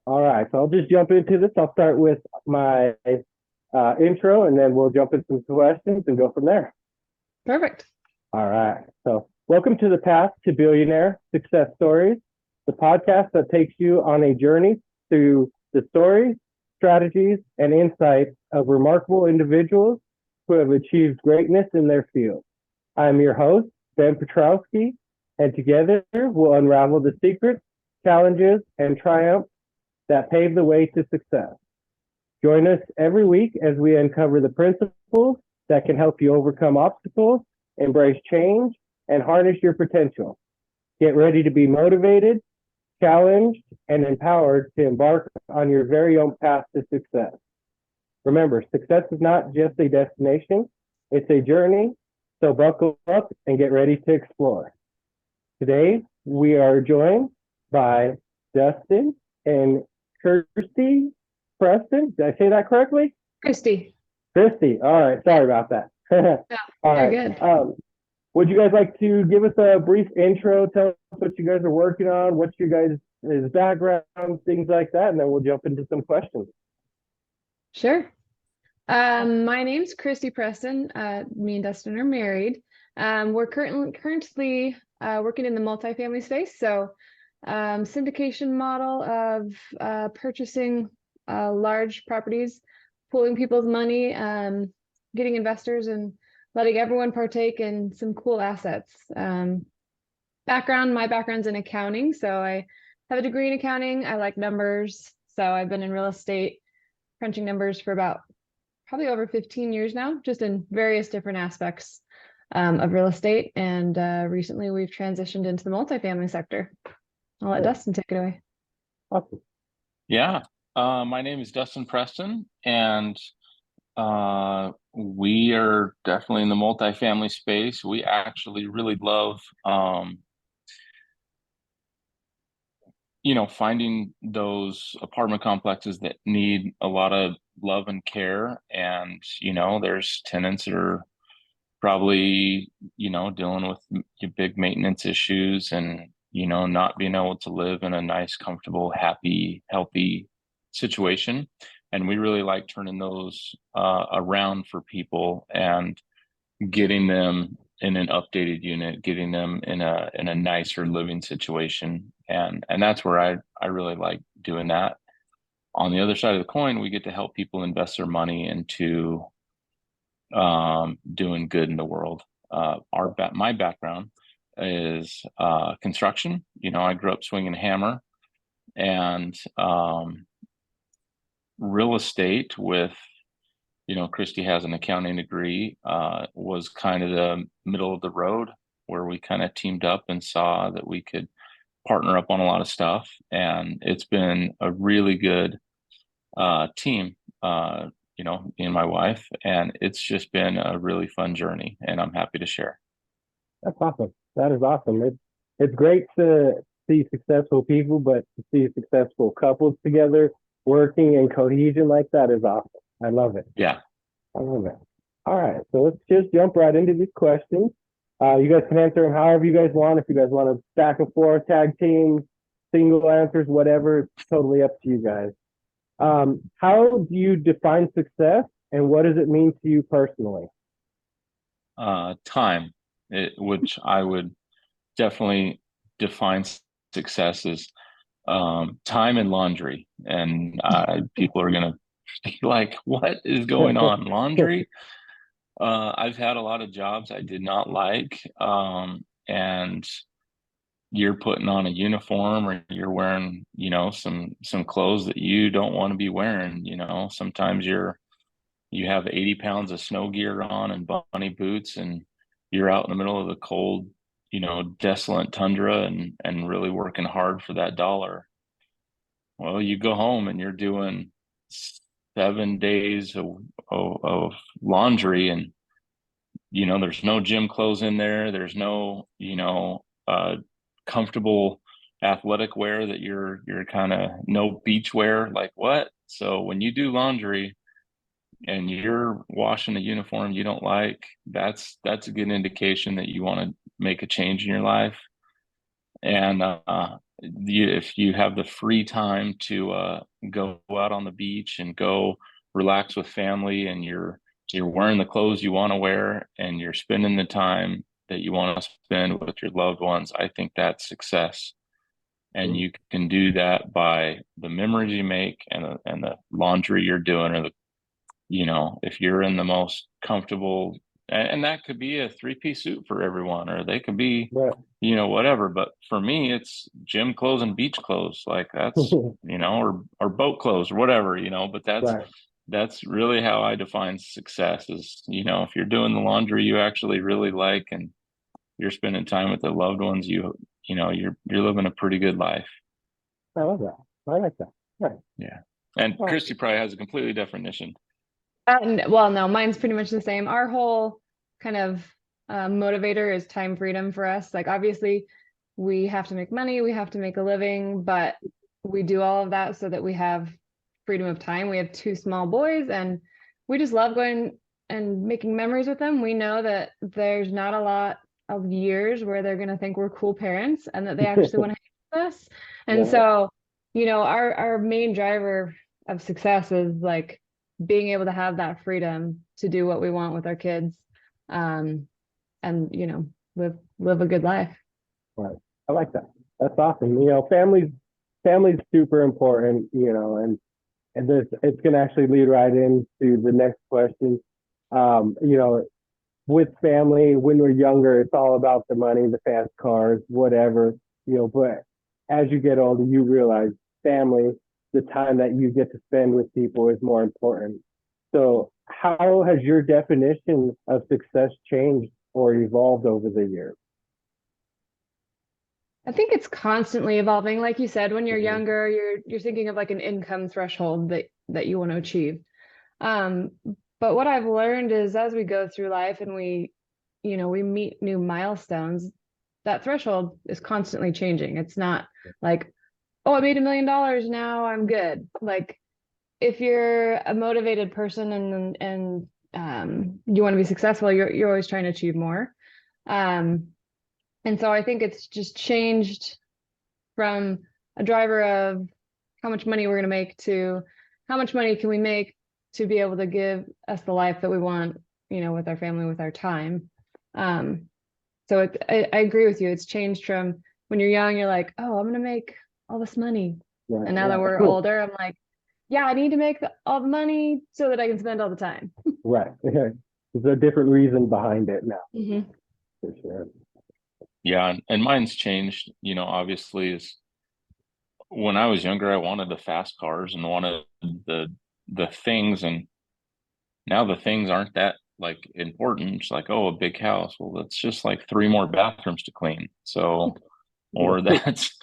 All right, so I'll just jump into this. I'll start with my intro, and then we'll jump into some questions and go from there. Perfect. All right, so welcome to the Path to Billionaire Success Stories, the podcast that takes you on a journey through the stories, strategies, and insights of remarkable individuals who have achieved greatness in their field. I'm your host, Ben Petrowski, and together we'll unravel the secrets, challenges, and triumphs that pave the way to success. Join us every week as we uncover the principles that can help you overcome obstacles, embrace change, and harness your potential. Get ready to be motivated, challenged, and empowered to embark on your very own path to success. Remember, success is not just a destination, it's a journey. So buckle up and get ready to explore. Today, we are joined by Dustin and Kristi Preston. Did I say that correctly? Kristi. Kristi. All right. Sorry about that. Yeah, All you're right. good. Would you guys like to give us a brief intro? Tell us what you guys are working on, what's your guys' background, things like that, and then we'll jump into some questions. Sure. My name's Kristi Preston. Me and Dustin are married. We're currently working in the multifamily space. So syndication model of purchasing large properties, pooling people's money, getting investors and letting everyone partake in some cool assets. My background's in accounting. So I have a degree in accounting. I like numbers. So I've been in real estate, crunching numbers for about probably over 15 years now, just in various different aspects of real estate. And recently we've transitioned into the multifamily sector. I'll let Dustin take it away. Awesome. Yeah. My name is Dustin Preston, and we are definitely in the multifamily space. We actually really love, finding those apartment complexes that need a lot of love and care. And, there's tenants that are probably, dealing with big maintenance issues and, not being able to live in a nice, comfortable, happy, healthy situation. And we really like turning those around for people and getting them in an updated unit, getting them in a nicer living situation. And that's where I really like doing that. On the other side of the coin, we get to help people invest their money into doing good in the world. My background is construction. I grew up swinging a hammer, and real estate with, Kristi has an accounting degree, was kind of the middle of the road where we kind of teamed up and saw that we could partner up on a lot of stuff. And it's been a really good team, me and my wife, and it's just been a really fun journey, and I'm happy to share. That's awesome. That is awesome. It's great to see successful people, but to see successful couples together working in cohesion like that is awesome. I love it. Yeah. I love it. All right. So let's just jump right into these questions. You guys can answer them however you guys want. If you guys want to stack and forth, tag teams, single answers, whatever, it's totally up to you guys. How do you define success, and what does it mean to you personally? Time, which I would definitely define success as time and laundry. And people are going to be like, what is going on? Laundry? I've had a lot of jobs I did not like. And you're putting on a uniform, or you're wearing, some clothes that you don't want to be wearing. Sometimes you have 80 pounds of snow gear on and bunny boots, and you're out in the middle of the cold, desolate tundra, and really working hard for that dollar. Well, you go home and you're doing 7 days of laundry, and there's no gym clothes in there. There's no comfortable athletic wear that you're kind of, no beach wear. Like, what? So when you do laundry and you're washing a uniform you don't like, that's a good indication that you want to make a change in your life. And if you have the free time to go out on the beach and go relax with family, and you're wearing the clothes you want to wear, and you're spending the time that you want to spend with your loved ones, I think that's success. And you can do that by the memories you make, and the laundry you're doing, or if you're in the most comfortable, and that could be a three-piece suit for everyone, or they could be, Right. whatever. But for me, it's gym clothes and beach clothes. Like that's, or boat clothes or whatever, but Right. that's really how I define success is, if you're doing the laundry you actually really like, and you're spending time with the loved ones, you're living a pretty good life. I love that. I like that. Right. Yeah. And Well, Kristi probably has a completely different definition. Well, no, mine's pretty much the same. Our whole kind of motivator is time freedom for us. Like, obviously, we have to make money, we have to make a living, but we do all of that so that we have freedom of time. We have two small boys, and we just love going and making memories with them. We know that there's not a lot of years where they're going to think we're cool parents and that they actually want to hang with us. And right. so, our main driver of success is like being able to have that freedom to do what we want with our kids, and live a good life. Right. I like that. That's awesome. Family's super important, and this, it's going to actually lead right into the next question. With family, when we're younger, it's all about the money, the fast cars, whatever, but as you get older, you realize family, the time that you get to spend with people is more important. So how has your definition of success changed or evolved over the years? I think it's constantly evolving. Like you said, when you're Mhm. younger, you're thinking of like an income threshold that you want to achieve. Um, but what I've learned is as we go through life and we meet new milestones, that threshold is constantly changing. It's not like, oh, I made $1 million, now I'm good. Like, if you're a motivated person and you want to be successful, you're always trying to achieve more. And so I think it's just changed from a driver of how much money we're going to make to how much money can we make to be able to give us the life that we want, with our family, with our time. So I agree with you. It's changed from when you're young, you're like, oh, I'm going to make all this money. Right, And now that we're older, I'm like, yeah, I need to make all the money so that I can spend all the time. right. There's a different reason behind it now, Mm-hmm. for sure. Yeah, and mine's changed, obviously, is when I was younger, I wanted the fast cars and wanted the things, and now the things aren't that like important. It's like, oh, a big house. Well, that's just like 3 more bathrooms to clean. So, or that's,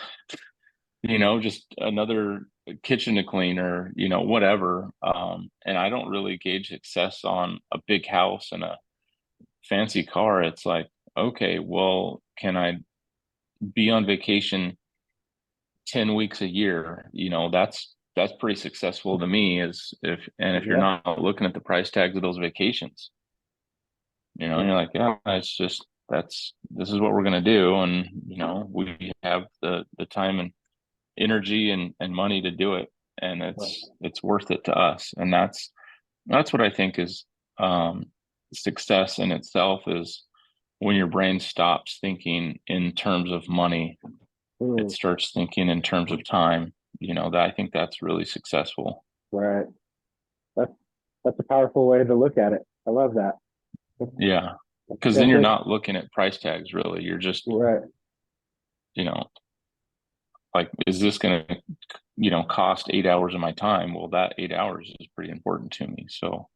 just another kitchen to clean, or, whatever. And I don't really gauge success on a big house and a fancy car. It's like, okay, well, can I be on vacation 10 weeks a year? That's pretty successful to me. If you're Yeah. not looking at the price tags of those vacations, and you're like, yeah, it's just, this is what we're going to do. And, we have the time and energy and money to do it. And it's worth it to us. And that's what I think is, success in itself, is when your brain stops thinking in terms of money, it starts thinking in terms of time. That I think that's really successful. Right. That's a powerful way to look at it. I love that. Yeah. Because then you're not looking at price tags, really. You're just, right. Like, is this going to, cost 8 hours of my time? Well, that 8 hours is pretty important to me. So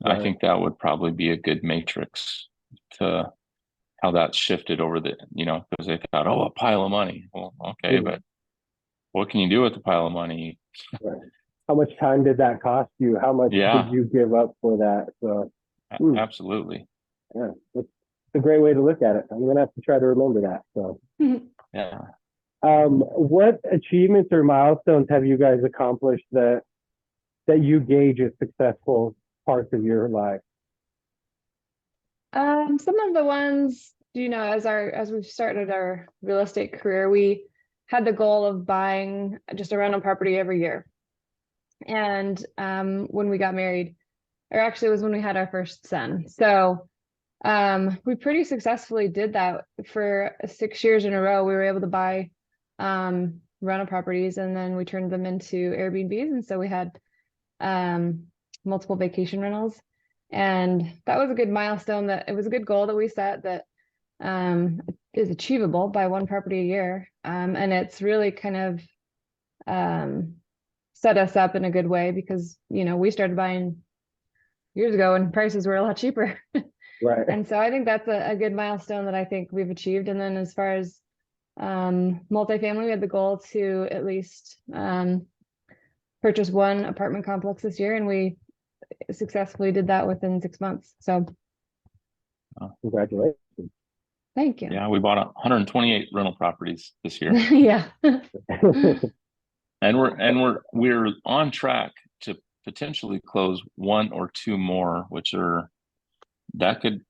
Right. I think that would probably be a good matrix to how that's shifted over because they thought, oh, a pile of money. Well, okay, but what can you do with the pile of money? Right. How much time did that cost you? How much did you give up for that? So, absolutely. Yeah, it's a great way to look at it. I'm gonna have to try to remember that. So, yeah. What achievements or milestones have you guys accomplished that you gauge as successful parts of your life? Some of the ones as we've started our real estate career, we had the goal of buying just a rental property every year. And when we got married, or actually it was when we had our first son. So we pretty successfully did that for 6 years in a row. We were able to buy rental properties, and then we turned them into Airbnbs. And so we had multiple vacation rentals. And that was a good milestone, that it was a good goal that we set that is achievable by one property a year. And it's really kind of set us up in a good way, because, we started buying years ago and prices were a lot cheaper. Right. And so I think that's a good milestone that I think we've achieved. And then as far as multifamily, we had the goal to at least purchase one apartment complex this year, and we successfully did that within 6 months. So Congratulations. thank you. Yeah, we bought 128 rental properties this year. Yeah. And we're on track to potentially close one or two more, that could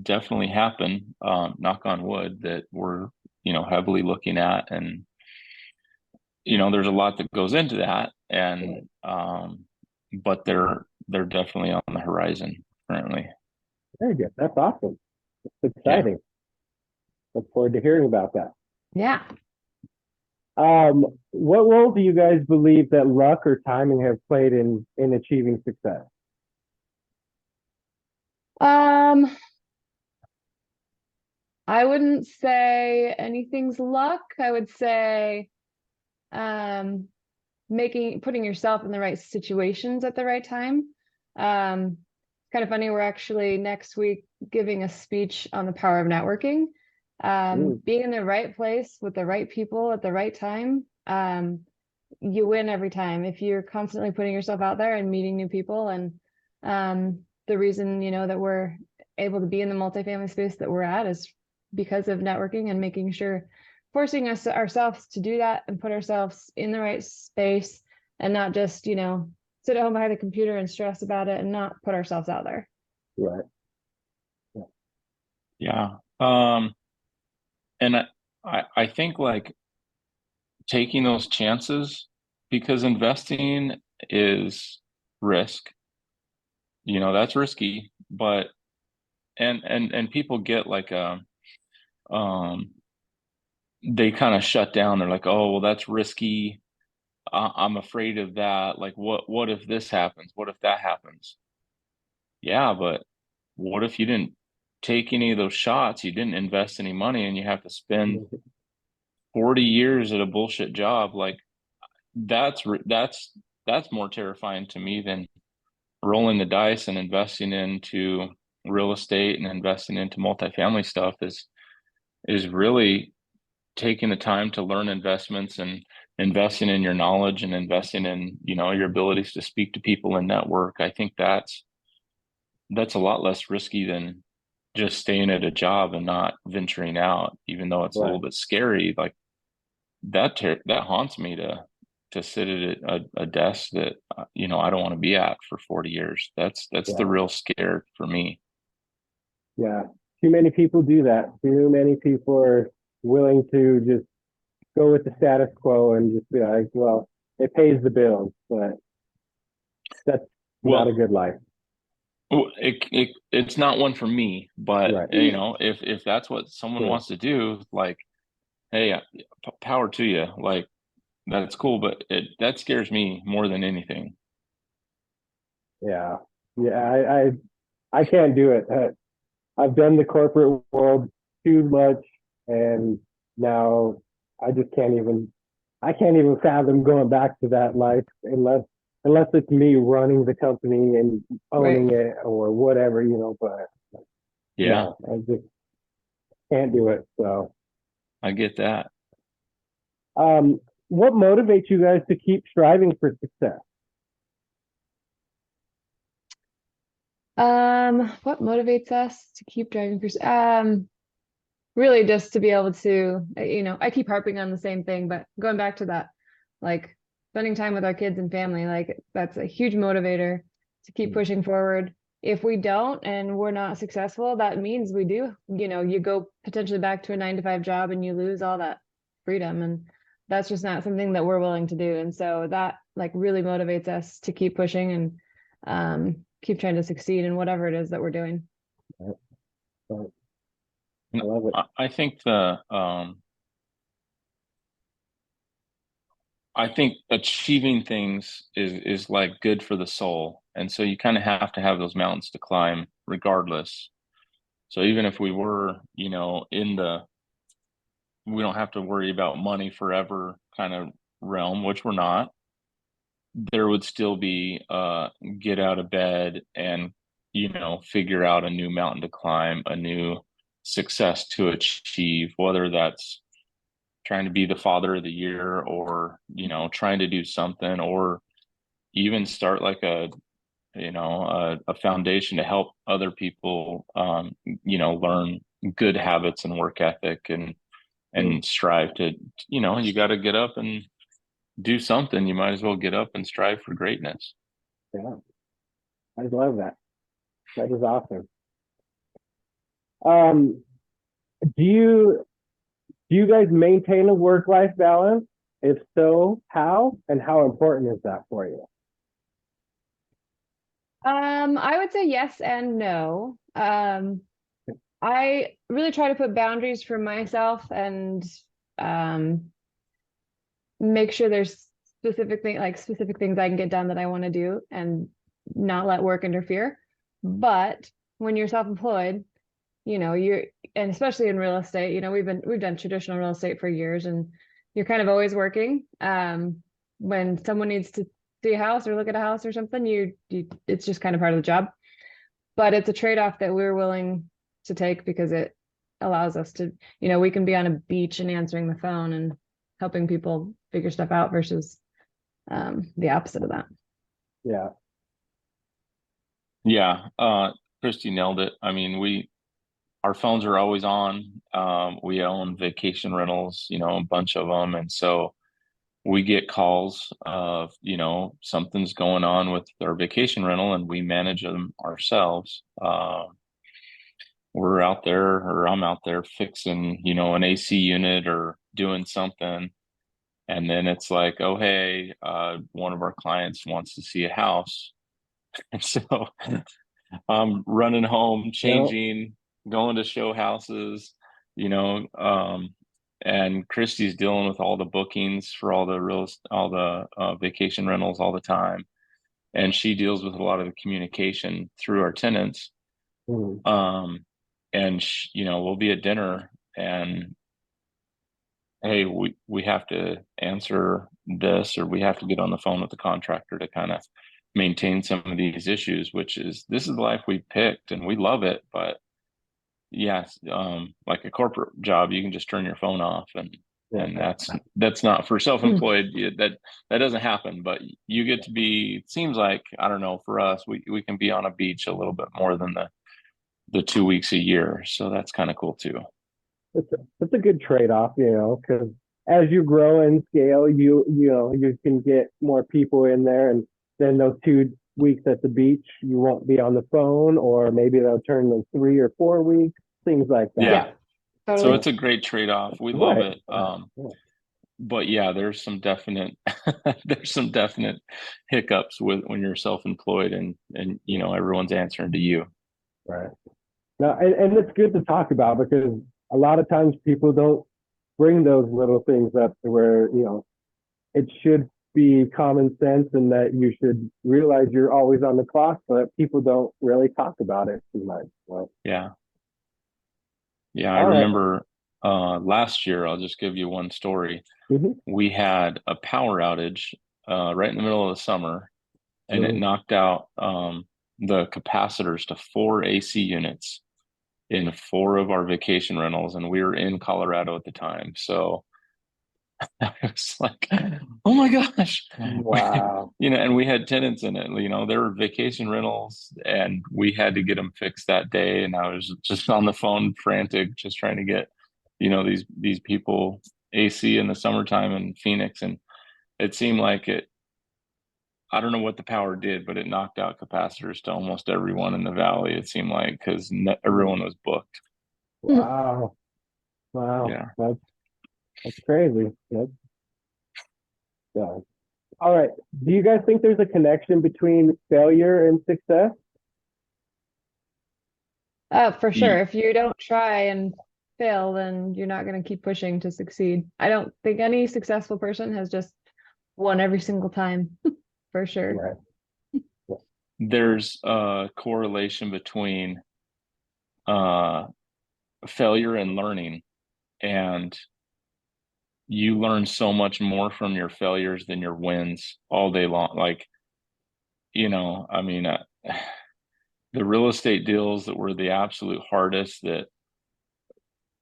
definitely happen. Knock on wood, that we're, heavily looking at, and, there's a lot that goes into that, and, but they're definitely on the horizon currently. Very good. That's awesome. It's exciting. Yeah. Look forward to hearing about that. Yeah. What role do you guys believe that luck or timing have played in achieving success? I wouldn't say anything's luck. I would say putting yourself in the right situations at the right time. It's kind of funny, we're actually next week giving a speech on the power of networking. Being in the right place with the right people at the right time, you win every time if you're constantly putting yourself out there and meeting new people. And the reason, that we're able to be in the multifamily space that we're at is because of networking and making sure, forcing ourselves to do that and put ourselves in the right space, and not just, sit at home behind the computer and stress about it and not put ourselves out there. Right. Yeah. And I think, like, taking those chances, because investing is risk, that's risky, but, and people get like, they kind of shut down. They're like, oh, well, that's risky. I'm afraid of that. Like, what if this happens? What if that happens? Yeah, but what if you didn't take any of those shots? You didn't invest any money, and you have to spend 40 years at a bullshit job. Like, that's more terrifying to me than rolling the dice and investing into real estate and investing into multifamily stuff. Is really taking the time to learn investments and investing in your knowledge and investing in, your abilities to speak to people and network. I think that's a lot less risky than just staying at a job and not venturing out, even though it's a little bit scary. Like, that haunts me to sit at a desk that, I don't want to be at for 40 years. That's the real scare for me. Yeah. Too many people do that. Too many people are willing to just go with the status quo and just be like, well, it pays the bills, but that's not a good life. It's not one for me, but if that's what someone wants to do, like, hey, power to you. Like, that's cool, but that scares me more than anything. Yeah. I can't do it. I've done the corporate world too much, and now I just can't even fathom going back to that life unless it's me running the company and owning it or whatever, but yeah, no, I just can't do it. So I get that. What motivates you guys to keep striving for success? What motivates us to keep driving for really just to be able to, I keep harping on the same thing, but going back to that, like, spending time with our kids and family, like, that's a huge motivator to keep pushing forward. if we don't and we're not successful, that means we do, you go potentially back to a 9 to 5 job and you lose all that freedom. And that's just not something that we're willing to do. And so that like really motivates us to keep pushing and keep trying to succeed in whatever it is that we're doing. Right. I love it. I think I think achieving things is like good for the soul. And so you kind of have to have those mountains to climb regardless. So even if we were, we don't have to worry about money forever kind of realm, which we're not, there would still be get out of bed and, figure out a new mountain to climb, a new success to achieve, whether that's trying to be the father of the year or, trying to do something, or even start like a foundation to help other people, learn good habits and work ethic and strive to, you got to get up and do something. You might as well get up and strive for greatness. Yeah, I love that. That is awesome. Do you guys maintain a work-life balance? If so, how and how important is that for you? I would say yes and no. I really try to put boundaries for myself and make sure there's specific things I can get done that I want to do and not let work interfere. But when you're self-employed, and especially in real estate, we've done traditional real estate for years, and you're kind of always working. When someone needs to see a house or look at a house or something, it's just kind of part of the job. But it's a trade-off that we're willing to take because it allows us to, we can be on a beach and answering the phone and helping people figure stuff out versus the opposite of that. Yeah. Yeah. Kristi nailed it. I mean, our phones are always on. We own vacation rentals, a bunch of them. And so we get calls of, something's going on with our vacation rental and we manage them ourselves. We're out there, or I'm out there fixing, an AC unit or doing something. And then it's like, oh, hey, one of our clients wants to see a house. And so I'm running home, changing, going to show houses, and Kristi's dealing with all the bookings for all the vacation rentals all the time. And she deals with a lot of the communication through our tenants. Mm-hmm. And we'll be at dinner and, hey, we have to answer this, or we have to get on the phone with the contractor to kind of maintain some of these issues, this is the life we picked and we love it. But yes, like a corporate job, you can just turn your phone off and that's not for self-employed. That doesn't happen, but you get to be, it seems like, I don't know, for us, we can be on a beach a little bit more than the 2 weeks a year. So that's kind of cool too. It's a good trade-off, because as you grow and scale, you can get more people in there, and then those 2 weeks at the beach, you won't be on the phone, or maybe they'll turn to 3 or 4 weeks, things like that. Yeah. Totally. So it's a great trade-off. We love it. But yeah, there's some definite hiccups when you're self-employed and everyone's answering to you. Right. Now, and it's good to talk about, because a lot of times people don't bring those little things up to where, it should be common sense and that you should realize you're always on the clock, but people don't really talk about it too much. So. Yeah. I remember last year, I'll just give you one story. Mm-hmm. We had a power outage right in the middle of the summer, and it knocked out the capacitors to 4 AC units in 4 of our vacation rentals, and we were in Colorado at the time. So I was like, oh my gosh. Wow. And we had tenants in it, there were vacation rentals and we had to get them fixed that day. And I was just on the phone frantic, just trying to get, these people AC in the summertime in Phoenix. And it seemed like I don't know what the power did, but it knocked out capacitors to almost everyone in the valley, it seemed like, because everyone was booked. Wow. Wow. Yeah. That's crazy. That's, yeah. All right. Do you guys think there's a connection between failure and success? For sure. If you don't try and fail, then you're not going to keep pushing to succeed. I don't think any successful person has just won every single time, for sure. Right. There's a correlation between failure and learning, and you learn so much more from your failures than your wins all day long. Like, I mean, the real estate deals that were the absolute hardest, that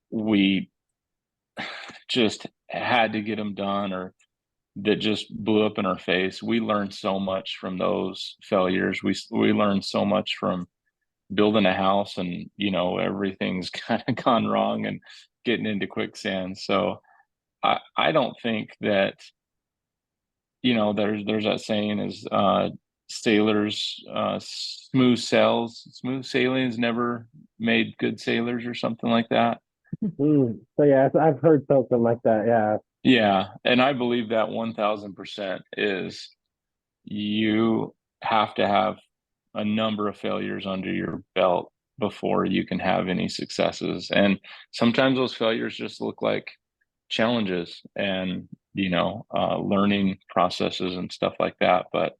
we just had to get them done, or that just blew up in our face, we learned so much from those failures. We learned so much from building a house, and everything's kind of gone wrong and getting into quicksand. So I don't think that, there's that saying is, sailors, smooth sailings never made good sailors, or something like that. So yeah, I've heard something like that. Yeah. Yeah, and I believe that 1000% is, you have to have a number of failures under your belt before you can have any successes. And sometimes those failures just look like challenges and, learning processes and stuff like that. But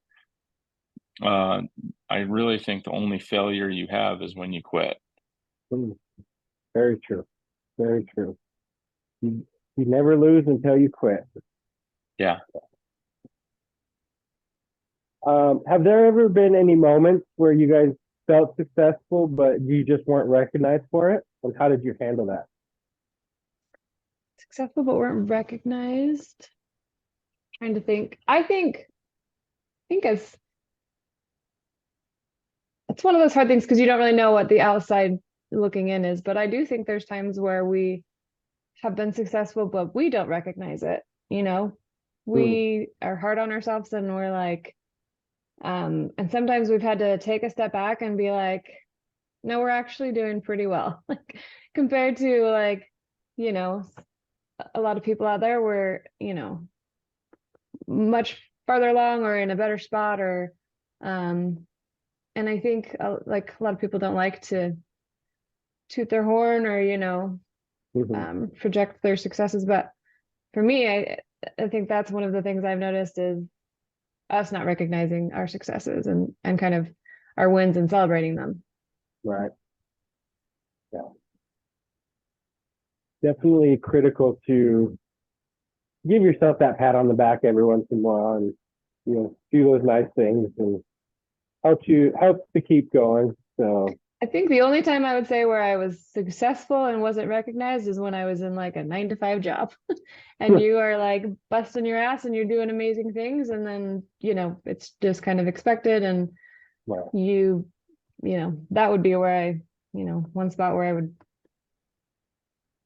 I really think the only failure you have is when you quit. Very true. Very true. You never lose until you quit. Yeah. Have there ever been any moments where you guys felt successful, but you just weren't recognized for it? And how did you handle that? Successful but weren't recognized. Trying to think. I think it's one of those hard things because you don't really know what the outside looking in is. But I do think there's times where we have been successful, but we don't recognize it. We are hard on ourselves, and we're like, and sometimes we've had to take a step back and be like, no, we're actually doing pretty well. Like, compared to, like, a lot of people out there were, much farther along or in a better spot, or and I think like a lot of people don't like to toot their horn or project their successes. But for me, I think that's one of the things I've noticed is us not recognizing our successes and kind of our wins and celebrating them. Right. Yeah. Definitely critical to give yourself that pat on the back every once in a while, and do those nice things, and helps to keep going. So I think the only time I would say where I was successful and wasn't recognized is when I was in like a 9-to-5 job and you are like busting your ass and you're doing amazing things, and then it's just kind of expected, and right. That would be where I one spot where I would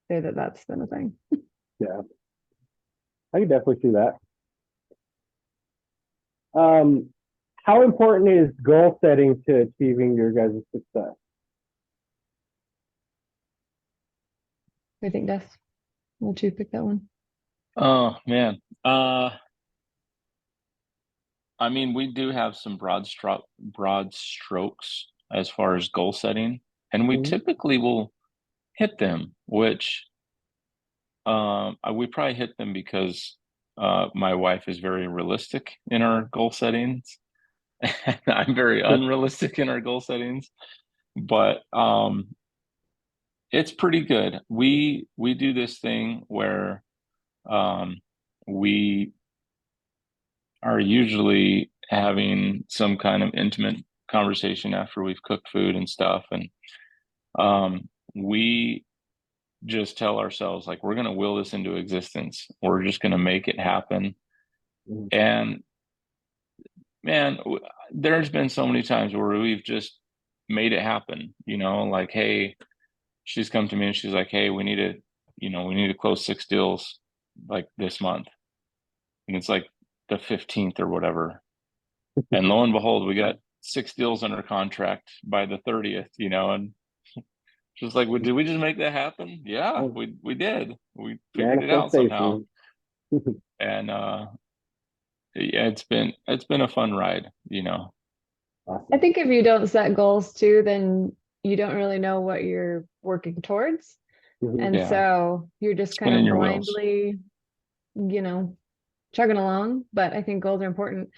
say that that's been a thing. Yeah, I can definitely see that. How important is goal setting to achieving your guys' success? I think Des, will you pick that one? Oh man. I mean, we do have some broad strokes as far as goal setting, and we typically will hit them, which we probably hit them because my wife is very realistic in our goal settings. And I'm very unrealistic in our goal settings, but it's pretty good. We do this thing where we are usually having some kind of intimate conversation after we've cooked food and stuff, and we just tell ourselves, like, we're going to will this into existence. We're just going to make it happen. And man, there's been so many times where we've just made it happen, like, hey, she's come to me and she's like, hey, we need to close 6 deals like this month. And it's like the 15th or whatever. And lo and behold, we got 6 deals under contract by the 30th, and just like, did we just make that happen? Yeah, we did. We figured it out somehow. And yeah, it's been a fun ride. Awesome. I think if you don't set goals too, then you don't really know what you're working towards. And Yeah. so you're just kind Spinning of your wheels. blindly, chugging along. But I think goals are important,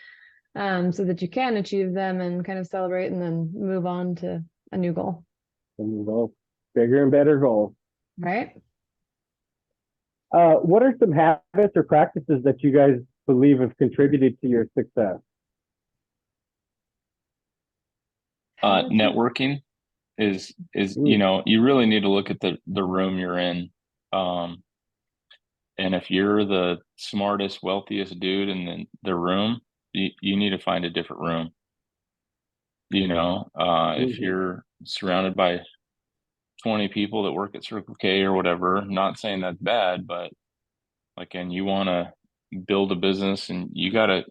so that you can achieve them and kind of celebrate and then move on to a new goal. Bigger and better goals. Right. What are some habits or practices that you guys believe have contributed to your success? Networking is you really need to look at the room you're in. And if you're the smartest, wealthiest dude in the room, you need to find a different room. If you're surrounded by 20 people that work at Circle K or whatever, not saying that's bad, but like, and you want to build a business, and you gotta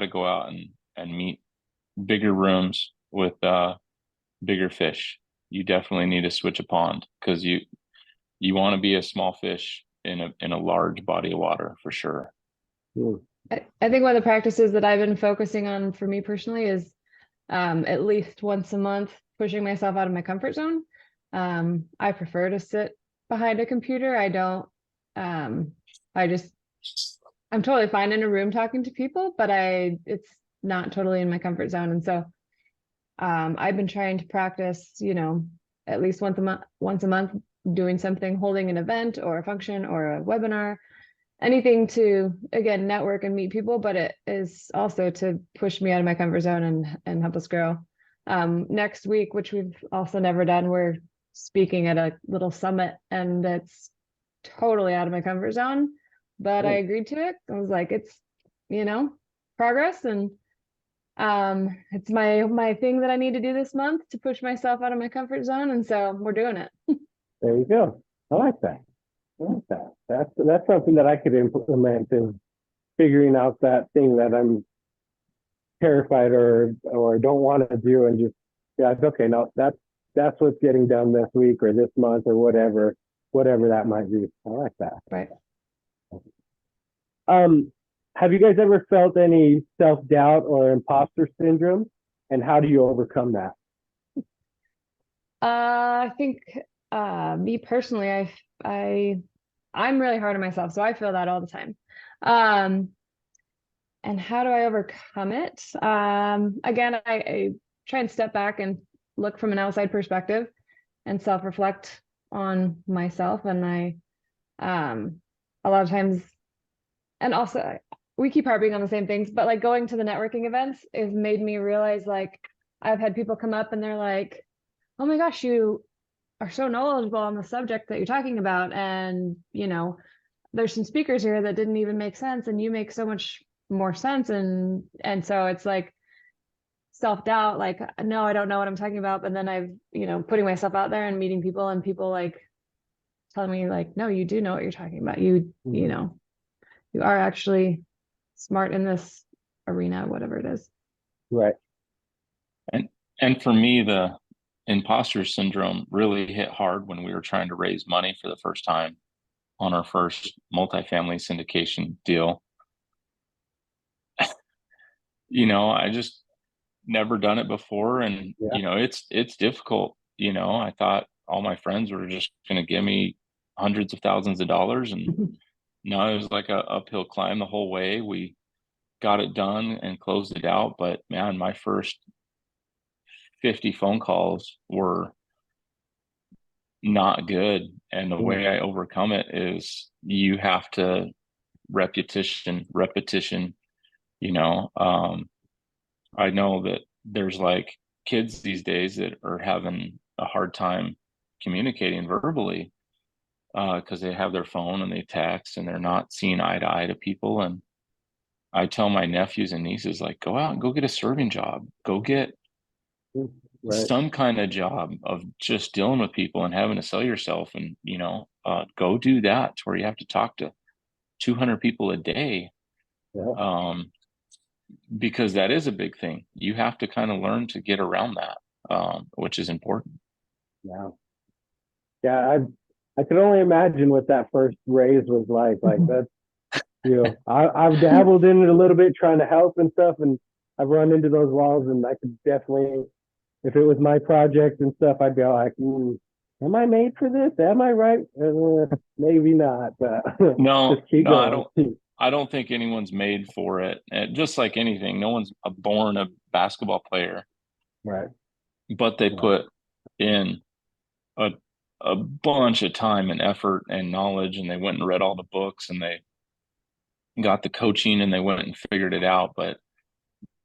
go out and meet bigger rooms with bigger fish. You definitely need to switch a pond, because you want to be a small fish in a large body of water for sure. I think one of the practices that I've been focusing on for me personally is at least once a month pushing myself out of my comfort zone. I prefer to sit behind a computer. I'm totally fine in a room talking to people, but it's not totally in my comfort zone. And so I've been trying to practice, at least once a month doing something, holding an event or a function or a webinar, anything to, again, network and meet people, but it is also to push me out of my comfort zone and help us grow. Next week, which we've also never done, we're speaking at a little summit, and it's totally out of my comfort zone, but I agreed to it. I was like, it's, progress, and it's my thing that I need to do this month to push myself out of my comfort zone, and so we're doing it. There you go. I like that. That's something that I could implement, in figuring out that thing that I'm terrified or don't want to do, and just, yeah, it's okay. No, that's what's getting done this week or this month or whatever that might be. I like that. Right. Have you guys ever felt any self-doubt or imposter syndrome, and how do you overcome that? I think me personally, I'm really hard on myself, so I feel that all the time. And how do I overcome it? Again, I try and step back and look from an outside perspective and self-reflect on myself. And a lot of times, and also we keep harping on the same things, but like going to the networking events has made me realize, like, I've had people come up and they're like, oh my gosh, you are so knowledgeable on the subject that you're talking about. And, there's some speakers here that didn't even make sense, and you make so much more sense. And so it's like self-doubt, like, no, I don't know what I'm talking about. But then I've, putting myself out there and meeting people, and people like telling me, like, no, you do know what you're talking about. You are actually smart in this arena, whatever it is. Right. And for me, the imposter syndrome really hit hard when we were trying to raise money for the first time on our first multifamily syndication deal. I just never done it before, and it's difficult. I thought all my friends were just going to give me hundreds of thousands of dollars, and no, it was like a uphill climb the whole way. We got it done and closed it out, but man, my first 50 phone calls were not good. And the way I overcome it is you have to repetition. I know that there's like kids these days that are having a hard time communicating verbally because they have their phone and they text, and they're not seeing eye to eye to people. And I tell my nephews and nieces, like, go out and go get a serving job, go get some kind of job of just dealing with people and having to sell yourself, and go do that, to where you have to talk to 200 people a day. because that is a big thing. You have to kind of learn to get around that, which is important. Yeah. Yeah. I can only imagine what that first raise was like. Like that's, I've dabbled in it a little bit trying to help and stuff, and I've run into those walls, and I could definitely, if it was my project and stuff, I'd be like, am I made for this? Am I right? Maybe not, but No, just keep going. I don't think anyone's made for it. And just like anything, no one's born a basketball player, Right. but they put in a a bunch of time and effort and knowledge, and they went and read all the books, and they got the coaching, and they went and figured it out. But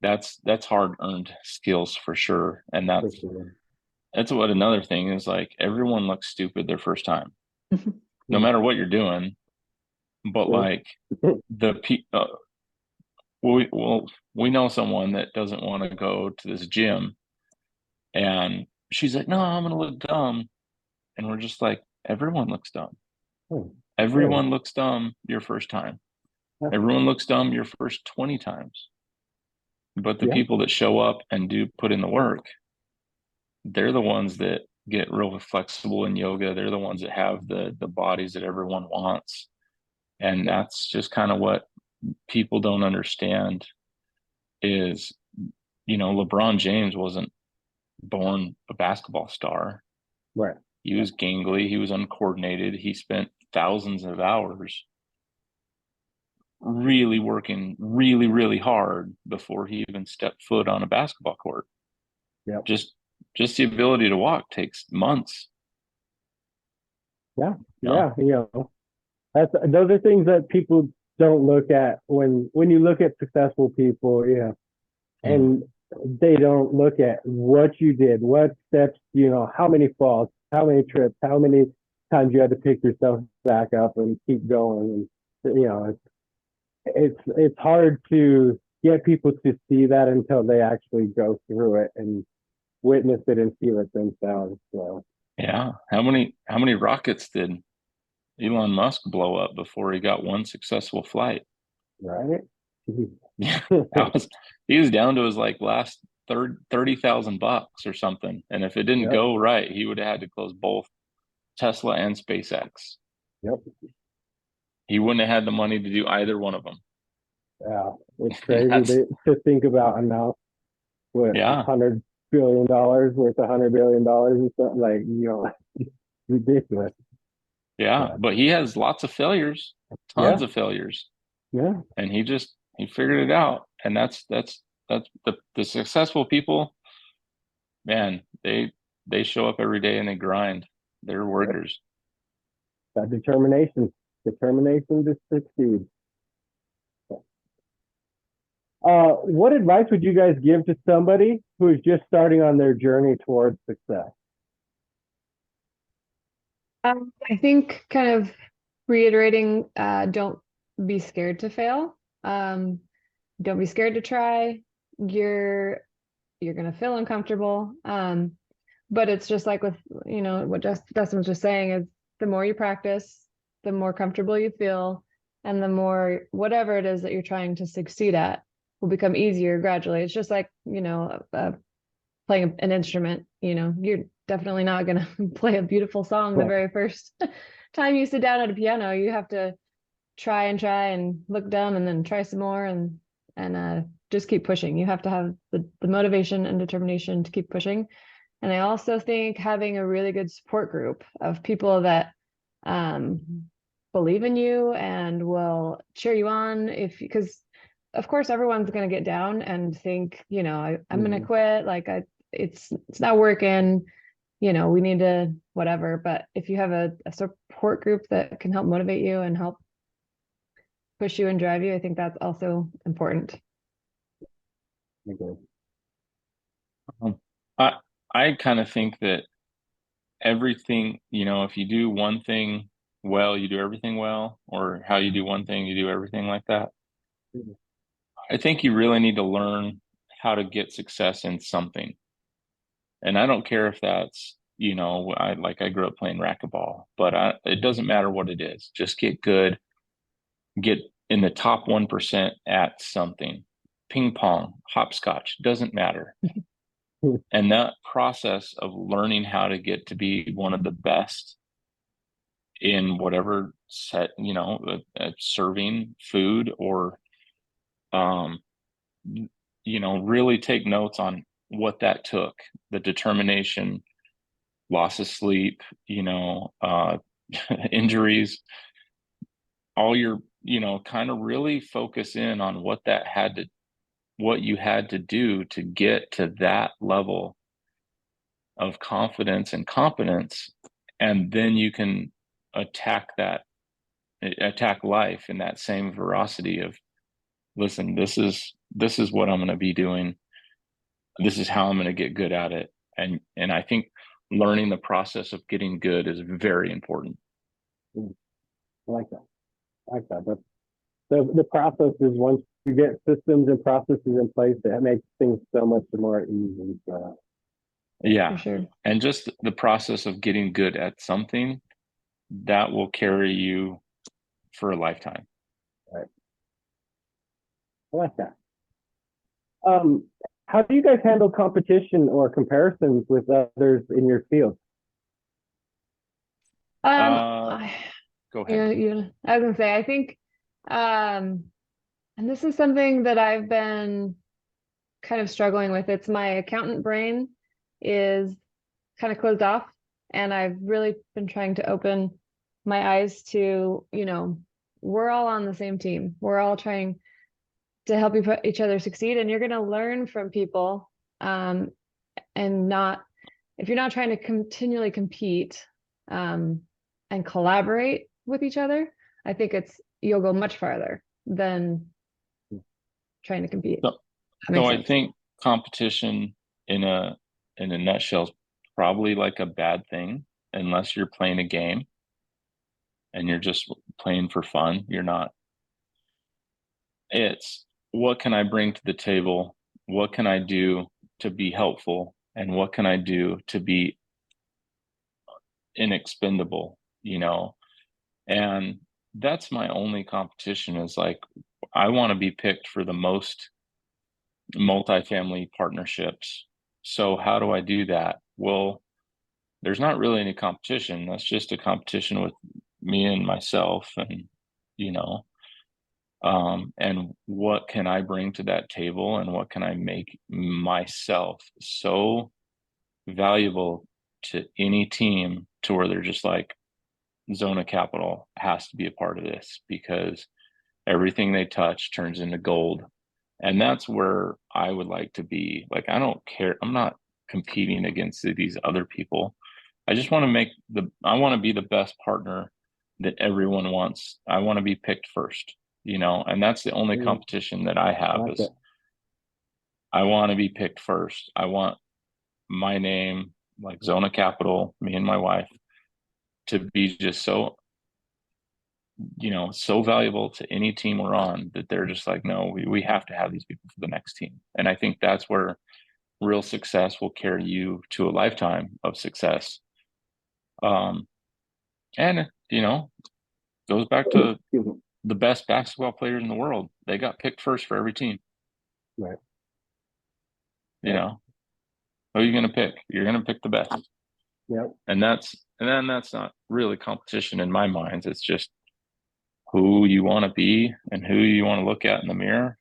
that's hard earned skills for sure. And that's what another thing is, like, everyone looks stupid their first time, no matter what you're doing. But like we know someone that doesn't want to go to this gym, and she's like, no, I'm gonna look dumb. And we're just like, everyone looks dumb. Everyone looks dumb your first time. Everyone looks dumb your first 20 times. But the people that show up and do put in the work, they're the ones that get real flexible in yoga. They're the ones that have the bodies that everyone wants. And that's just kind of what people don't understand is, LeBron James wasn't born a basketball star. Right. He was gangly. He was uncoordinated. He spent thousands of hours really working really, really hard before he even stepped foot on a basketball court. Yeah. Just the ability to walk takes months. Yeah. Yeah. Those are things that people don't look at when you look at successful people. Yeah. And they don't look at what you did, what steps, how many falls, how many trips, how many times you had to pick yourself back up and keep going. And, it's hard to get people to see that until they actually go through it and witness it and feel it themselves. So yeah, how many rockets did Elon Musk blow up before he got one successful flight? Right. Yeah, he was down to his like last $30,000 or something, and if it didn't go right, he would have had to close both Tesla and SpaceX. Yep. He wouldn't have had the money to do either one of them. Yeah, it's crazy to think about now. What, $100 billion worth $100 billion and something, like, ridiculous. Yeah, but he has lots of failures, tons of failures. Yeah, and he figured it out. And that's the successful people, man. They show up every day and they grind. They're workers. That determination to succeed. What advice would you guys give to somebody who is just starting on their journey towards success? I think kind of reiterating, don't be scared to fail. Don't be scared to try. You're gonna feel uncomfortable. But it's just like with, what Dustin was just saying, is the more you practice, the more comfortable you feel, and the more whatever it is that you're trying to succeed at will become easier gradually. It's just like, playing an instrument. You're definitely not going to play a beautiful song the very first time you sit down at a piano. You have to try and look dumb, and then try some more, and just keep pushing. You have to have the motivation and determination to keep pushing. And I also think having a really good support group of people that believe in you and will cheer you on, because of course everyone's going to get down and think, I'm going to quit. Like it's not working. We need to whatever. But if you have a support group that can help motivate you and help push you and drive you, I think that's also important. Okay. I kind of think that everything, if you do one thing well, you do everything well, or how you do one thing, you do everything like that. I think you really need to learn how to get success in something. And I don't care if that's, I grew up playing racquetball, but it doesn't matter what it is. Just get good, get in the top 1% at something. ping pong, hopscotch, doesn't matter. And that process of learning how to get to be one of the best in whatever set, serving food or, really take notes on what that took, the determination, loss of sleep, injuries, all your, kind of really focus in on what you had to do to get to that level of confidence and competence. And then you can attack life in that same veracity of, listen, this is what I'm going to be doing. This is how I'm going to get good at it. And I think learning the process of getting good is very important. I like that. That's the process is, once you get systems and processes in place, that makes things so much more easy. Yeah. For sure. And just the process of getting good at something that will carry you for a lifetime. Right. I like that. How do you guys handle competition or comparisons with others in your field? Go ahead. I was gonna say, I think, and this is something that I've been kind of struggling with. It's my accountant brain is kind of closed off, and I've really been trying to open my eyes to, we're all on the same team. We're all trying to help each other succeed, and you're going to learn from people, and if you're not trying to continually compete, and collaborate with each other, I think you'll go much farther than trying to compete. So I think competition in a nutshell is probably like a bad thing, unless you're playing a game and you're just playing for fun. It's, what can I bring to the table? What can I do to be helpful? And what can I do to be inexpendable, And that's my only competition, is like, I want to be picked for the most multifamily partnerships. So how do I do that? Well, there's not really any competition. That's just a competition with me and myself, and and what can I bring to that table, and what can I make myself so valuable to any team to where they're just like, Zona Capital has to be a part of this, because everything they touch turns into gold. And that's where I would like to be. Like, I don't care. I'm not competing against these other people. I just want to I want to be the best partner that everyone wants. I want to be picked first, and that's the only competition that I have. I want to be picked first. I want my name, like Zona Capital, me and my wife, to be just so valuable to any team we're on, that they're just like, no, we have to have these people for the next team. And I think that's where real success will carry you to a lifetime of success. And goes back to the best basketball players in the world. They got picked first for every team. Right. Who are you going to pick? You're going to pick the best. Yep. And then that's not really competition in my mind. It's just who you want to be and who you want to look at in the mirror.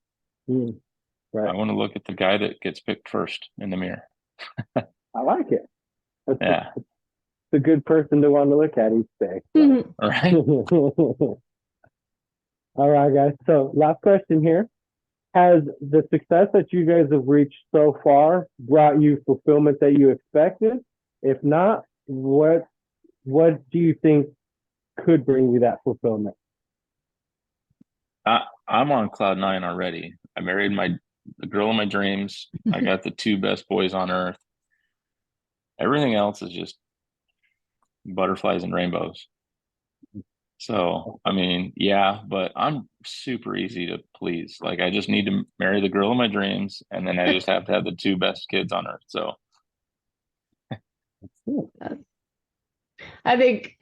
Right. I want to look at the guy that gets picked first in the mirror. I like it. That's a good person to want to look at each day. So. All right. All right, guys. So last question here. Has the success that you guys have reached so far brought you fulfillment that you expected? If not, what do you think could bring you that fulfillment? I'm on cloud 9 already. I married the girl of my dreams. I got the 2 best boys on earth. Everything else is just butterflies and rainbows. So, I mean, yeah, but I'm super easy to please. Like, I just need to marry the girl of my dreams, and then I just have to have the 2 best kids on earth. So I think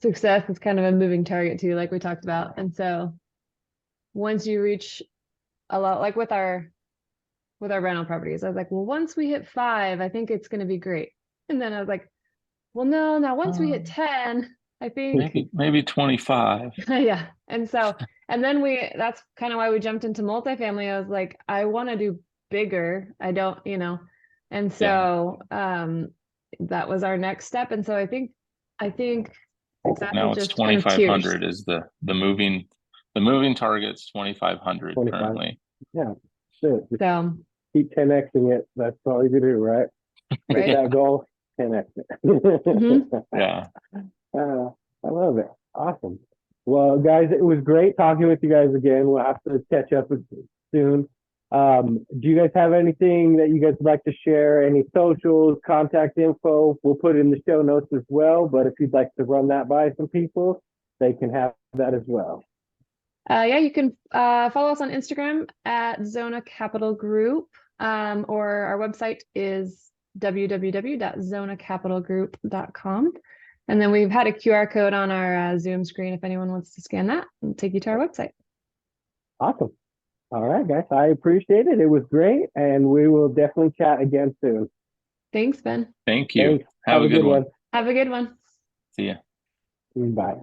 success is kind of a moving target too, like we talked about. And so once you reach a lot, like with our rental properties. I was like, well, once we hit 5, I think it's going to be great. And then I was like, well, no, now once we hit 10, I think maybe 25. yeah. And so, and then that's kind of why we jumped into multifamily. I was like, I want to do bigger. I don't, and so that was our next step. And so I think success Now is it's just kind of tiers. 2,500 is the moving target's 2,500 25. currently. Yeah. Good. Just So keep 10xing it. That's all you can do, right? Make right. that goal, 10x it. Mhm. Yeah. I love it. Awesome. Well, guys, it was great talking with you guys again. We'll have to catch up soon. Do you guys have anything that you guys would like to share? Any socials, contact info? We'll put it in the show notes as well. But if you'd like to run that by some people, they can have that as well. Yeah, you can follow us on Instagram at Zona Capital Group, or our website is www.zonacapitalgroup.com. And then we've had a QR code on our Zoom screen if anyone wants to scan that and take you to our website. Awesome. All right, guys. I appreciate it. It was great. And we will definitely chat again soon. Thanks, Ben. Thank you. Thanks. Have a good one. Have a good one. See ya. Bye.